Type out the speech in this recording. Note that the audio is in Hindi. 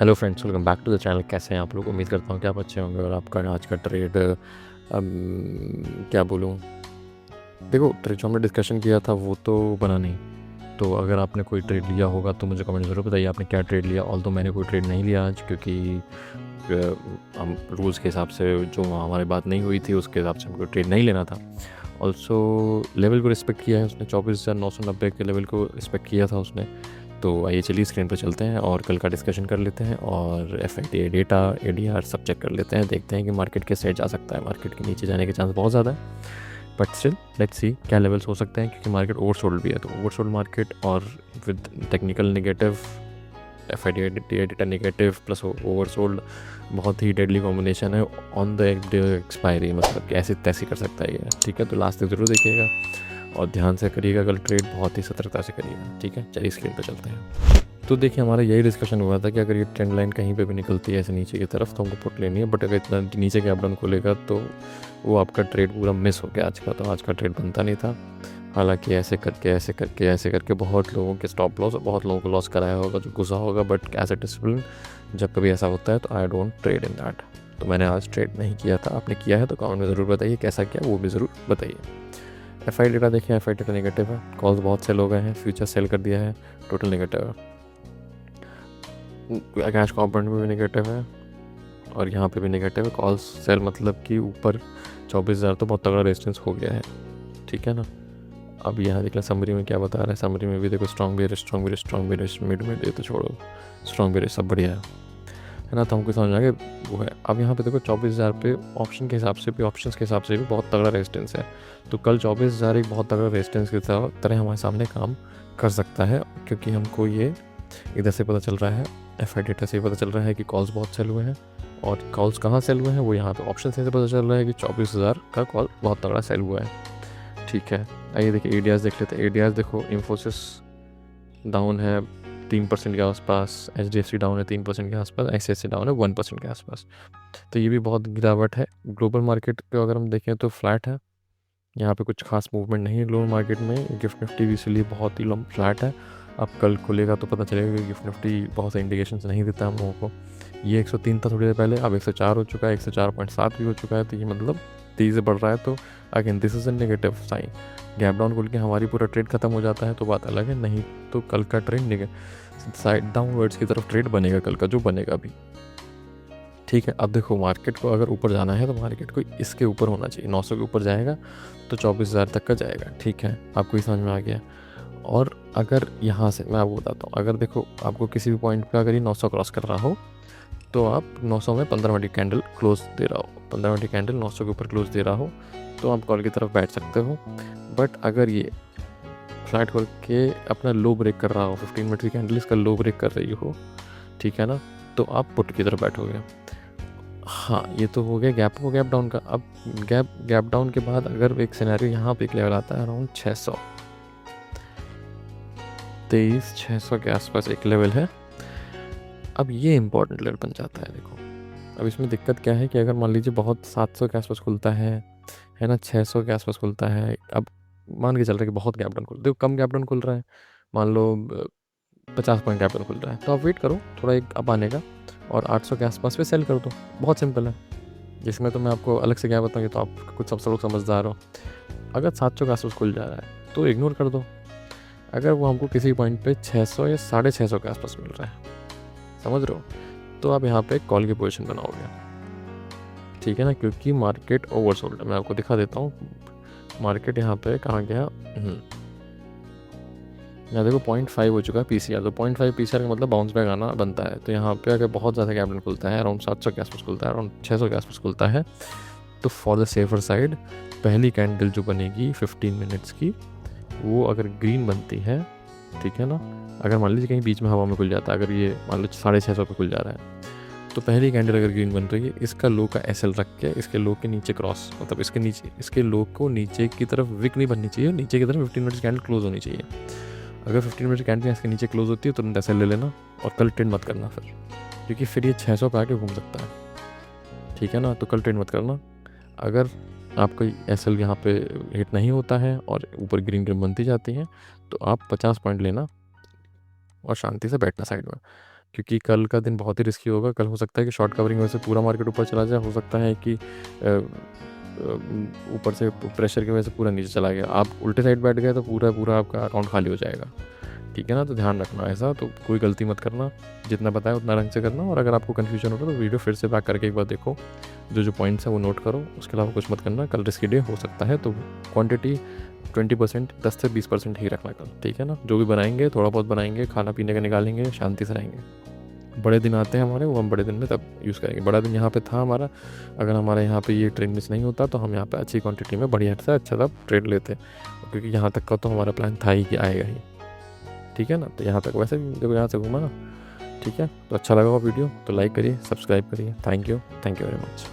Hello friends, welcome back to the channel. कैसे हैं आप लोग? उम्मीद करता हूँ कि आप अच्छे होंगे। और आपका आज का ट्रेड क्या बोलूँ, देखो ट्रेड जो हमने डिस्कशन किया था वो तो बना नहीं। तो अगर आपने कोई ट्रेड लिया होगा तो मुझे कमेंट ज़रूर बताइए आपने क्या ट्रेड लिया। ऑल तो मैंने कोई ट्रेड नहीं लिया आज, क्योंकि हम रूल्स के हिसाब से जो हमारी बात नहीं हुई थी उसके हिसाब से हमको ट्रेड नहीं लेना था। ऑल्सो लेवल को रिस्पेक्ट किया है उसने, 24,990 के लेवल को रिस्पेक्ट किया था उसने। तो आइए चलिए स्क्रीन पर चलते हैं और कल का डिस्कशन कर लेते हैं और FIDA डेटा ADR सब चेक कर लेते हैं। देखते हैं कि मार्केट किस साइड जा सकता है। मार्केट के नीचे जाने के चांस बहुत ज़्यादा है, बट स्टिल लेट्स सी क्या लेवल्स हो सकते हैं, क्योंकि मार्केट ओवरसोल्ड भी है। तो ओवरसोल्ड मार्केट और with technical negative, FIDA data negative plus oversold बहुत ही डेडली कॉम्बिनेशन है ऑन द एक्सपायरी। मतलब कि ऐसी तैसी कर सकता है ये, ठीक है। तो लास्ट तक ज़रूर देखिएगा और ध्यान से करिएगा कल ट्रेड, बहुत ही सतर्कता से करिएगा, ठीक है। चलिए स्क्रीन पर चलते हैं। तो देखिए हमारा यही डिस्कशन हुआ था कि अगर ये ट्रेंड लाइन कहीं पे भी निकलती है ऐसे नीचे की तरफ तो हमको पुट लेनी है, बट अगर इतना नीचे गैप डाउन खोलेगा तो वो आपका ट्रेड पूरा मिस हो गया आज का। तो आज का ट्रेड बनता नहीं था। हालांकि ऐसे करके बहुत लोगों के स्टॉप लॉस और बहुत लोगों को लॉस कराया होगा जो गुस्सा होगा, बट एज ए डिसिप्लिन जब कभी ऐसा होता है तो I don't trade in that. तो मैंने आज ट्रेड नहीं किया था। आपने किया है तो कमेंट में ज़रूर बताइए कैसा किया, वो भी ज़रूर बताइए। FI डेटा देखिए, FI डेटा नेगेटिव है, कॉल्स बहुत सेल हो गए हैं, फ्यूचर सेल कर दिया है, टोटल नेगेटिव है। कैश कॉम्पोनेंट में भी नेगेटिव है और यहाँ पे भी नेगेटिव है। कॉल्स सेल मतलब कि ऊपर 24,000 तो बहुत तगड़ा रेजिस्टेंस हो गया है, ठीक है ना। अब यहाँ देख लें समरी में क्या बता रहा है। समरी में भी देखो स्ट्रॉन्ग बेरिश मिड में, ये तो छोड़ो, स्ट्रॉन्ग बेरिश सब बढ़िया है ना। तो हमको समझ आ गया वो है। अब यहाँ पे देखो 24,000 पे ऑप्शन के हिसाब से भी बहुत तगड़ा रेजिस्टेंस है। तो कल 24,000 एक बहुत तगड़ा रेजिस्टेंस की तरह हमारे सामने काम कर सकता है, क्योंकि हमको ये इधर से पता चल रहा है, FI डेटा से पता चल रहा है कि कॉल्स बहुत सेल हुए हैं। और कॉल्स कहाँ सेल हुए हैं, वो यहाँ पे ऑप्शन से पता चल रहा है कि 24,000 का कॉल बहुत तगड़ा सेल हुआ है, ठीक है। आइए देखिए ADRs देख लेते हैं। ADRs देखो, इन्फोसिस डाउन है 3% के आसपास, HDFC डाउन है 3% के आसपास, ICICI डाउन है 1% के आसपास। तो ये भी बहुत गिरावट है। ग्लोबल मार्केट को अगर हम देखें तो फ्लैट है, यहाँ पे कुछ खास मूवमेंट नहीं है ग्लोबल मार्केट में। गिफ्ट निफ्टी भी इसलिए बहुत ही फ्लैट है। अब कल खुलेगा तो पता चलेगा कि गिफ्ट निफ्टी बहुत से इंडिकेशन नहीं देता हम लोगों को। ये 103 था थोड़ी देर पहले, अब 104 हो चुका है, 104.7 भी हो चुका है। तो ये मतलब तेज़ी से बढ़ रहा है। तो again this is a negative sign. Gap down खुल के हमारी पूरा ट्रेड खत्म हो जाता है तो बात अलग है, नहीं तो कल का ट्रेड साइड डाउनवर्ड्स की तरफ ट्रेड बनेगा कल का, जो बनेगा भी, ठीक है। अब देखो मार्केट को अगर ऊपर जाना है तो मार्केट को इसके ऊपर होना चाहिए, 900 के ऊपर जाएगा तो 24,000 तक का जाएगा, ठीक है। आपको ये समझ में आ गया। और अगर यहाँ से मैं आपको बताता हूँ, अगर देखो आपको किसी भी पॉइंट पे अगर ये 900 क्रॉस कर रहा हो तो आप 900 में 15 मिनट कैंडल क्लोज दे रहा हो, 15 मिनट कैंडल 900 के ऊपर क्लोज दे रहा हो तो आप कॉल की तरफ बैठ सकते हो। बट अगर ये फ्लैट खोल के अपना लो ब्रेक कर रहा हो, 15 मिनट की कैंडल इसका लो ब्रेक कर रही हो, ठीक है ना, तो आप पुट की तरफ बैठोगे। हाँ, ये तो हो गया गैप डाउन का। अब गैप डाउन के बाद अगर एक सिनेरियो यहाँ पे एक लेवल आता है अराउंड 600 के आसपास एक लेवल है। अब ये इंपॉर्टेंट लेवल बन जाता है। देखो अब इसमें दिक्कत क्या है कि अगर मान लीजिए बहुत 700 के आसपास खुलता है ना, 600 के आसपास खुलता है, अब मान के चल रहा है कि बहुत गैप डाउन खुल, देखो कम गैप डाउन खुल रहा है, मान लो 50 पॉइंट गैप डाउन खुल रहा है, तो आप वेट करो थोड़ा एक अप आने का और 800 के आसपास पे सेल कर दो। बहुत सिंपल है, जिसमें तो मैं आपको अलग से क्या बताऊँगी, तो आप कुछ सब लोग समझदार हो। अगर 700 के आसपास खुल जा रहा है तो इग्नोर कर दो। अगर वो हमको किसी पॉइंट पे 600 या 650 के आसपास मिल रहा है, समझ रहे हो, तो आप यहाँ पे कॉल की पोजीशन बनाओगे, ठीक है ना, क्योंकि मार्केट ओवरसोल्ड है। मैं आपको दिखा देता हूँ मार्केट यहाँ पे कहाँ गया। यहाँ देखो 0.5 हो चुका है PCR, तो 0.5 PCR का मतलब बाउंस बैक आना बनता है। तो यहाँ पे अगर बहुत ज़्यादा गैप डाउन खुलता है, अराउंड 700 के आसपास खुलता है, अराउंड 600 के आसपास खुलता है, तो फॉर द सेफर साइड पहली कैंडल जो बनेगी 15 मिनट्स की, वो अगर ग्रीन बनती है, ठीक है ना, अगर मान लीजिए कहीं बीच में हवा में खुल जाता है, अगर ये मान लो 650 पे खुल जा रहा है, तो पहली कैंडल अगर ग्रीन बन रही है, इसका लो का SL रख के इसके लो के नीचे क्रॉस, मतलब इसके नीचे, इसके लो को नीचे की तरफ विक नहीं बननी चाहिए, नीचे की तरफ 15 मिनट्स कैंडल क्लोज होनी चाहिए। अगर 15 मिनट कैंडल इसके नीचे क्लोज होती है तो तुरंत SL ले लेना और कल ट्रेड मत करना फिर, क्योंकि फिर ये 600 पे आके घूम सकता है, ठीक है ना। तो कल ट्रेड मत करना। अगर आपका SL यहाँ पे हिट नहीं होता है और ऊपर ग्रीन ग्रीन बनती जाती है तो आप 50 पॉइंट लेना और शांति से बैठना साइड में। क्योंकि कल का दिन बहुत ही रिस्की होगा। कल हो सकता है कि शॉर्ट कवरिंग वजह से पूरा मार्केट ऊपर चला जाए, हो सकता है कि ऊपर से प्रेशर की वजह से पूरा नीचे चला गया, आप उल्टे साइड बैठ गए तो पूरा आपका अकाउंट खाली हो जाएगा। ठीक है ना, तो ध्यान रखना ऐसा, तो कोई गलती मत करना, जितना बताया उतना रंग से करना। और अगर आपको कन्फ्यूजन होगा तो वीडियो फिर से बैक करके एक बार देखो, जो पॉइंट्स हैं वो नोट करो, उसके अलावा कुछ मत करना। कल रिस्की डे हो सकता है, तो क्वांटिटी 20%, 10 से 20% ही रखना कल। ठीक है ना, जो भी बनाएंगे थोड़ा बहुत बनाएंगे, खाना पीने का निकालेंगे, शांति से रहेंगे। बड़े दिन आते हैं हमारे, वो हम बड़े दिन में तब यूज़ करेंगे। बड़ा दिन यहाँ पे था हमारा, अगर हमारे यहाँ पे ये ट्रेड मिस नहीं होता तो हम यहाँ पे अच्छी क्वांटिटी में बढ़िया से अच्छा सा ट्रेड लेते, क्योंकि यहाँ तक का तो हमारा प्लान था ही कि आएगा ही। ठीक है ना, तो यहाँ तक वैसे भी देखो यहाँ से घूमा ना। ठीक है, तो अच्छा लगा वो वीडियो तो लाइक करिए, सब्सक्राइब करिए। Thank you very much.